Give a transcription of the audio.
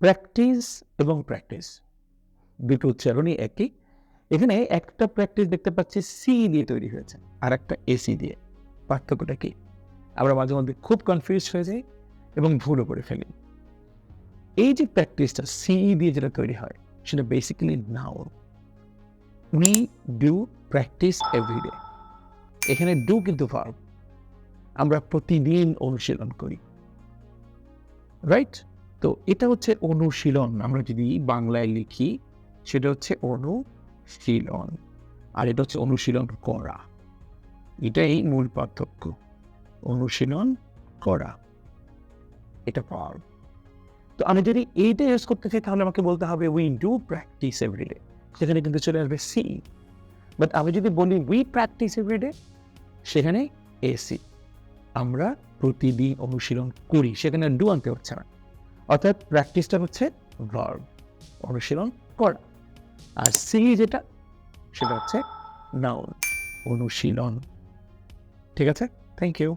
Practice এবং practice দুটো উচ্চারণই একই। এখানে একটা প্র্যাকটিস দেখতে পাচ্ছি সি দিয়ে তৈরি হয়েছে, আর একটা এসি দিয়ে। পার্থক্যটা কি? আমরা মাঝে মধ্যে খুব কনফিউজ হয়ে যাই এবং ভুলও করে ফেলি। এই যে প্র্যাকটিসটা সি দিয়ে যেটা তৈরি হয়, সেটা basically noun. We do practice everyday. এখানে ডু কিন্তু ভার্ব। আমরা প্রতিদিন অনুশীলন করি, রাইট? তো এটা হচ্ছে অনুশীলন। আমরা যদি বাংলায় লিখি সেটা হচ্ছে অনুশীলন, আর এটা হচ্ছে অনুশীলন করা। এটাই মূল পার্থক্য। অনুশীলন করা, এটা ভার্ব। তো আমি যদি এইটা ইউজ করতে চাই তাহলে আমাকে বলতে হবে উই ডু প্র্যাকটিস এভরিডে, সেখানে কিন্তু চলে আসবে সি। বাট আমি যদি বলি উই প্র্যাকটিস এভরিডে, সেখানে এসি। আমরা প্রতিদিন অনুশীলন করি, সেখানে ডু আনতে হচ্ছে না। অর্থাৎ প্র্যাকটিসটা হচ্ছে ভার্ব, অনুশীলন করা, আর সি যেটা সেটা হচ্ছে নাউন, অনুশীলন। ঠিক আছে, থ্যাংক ইউ।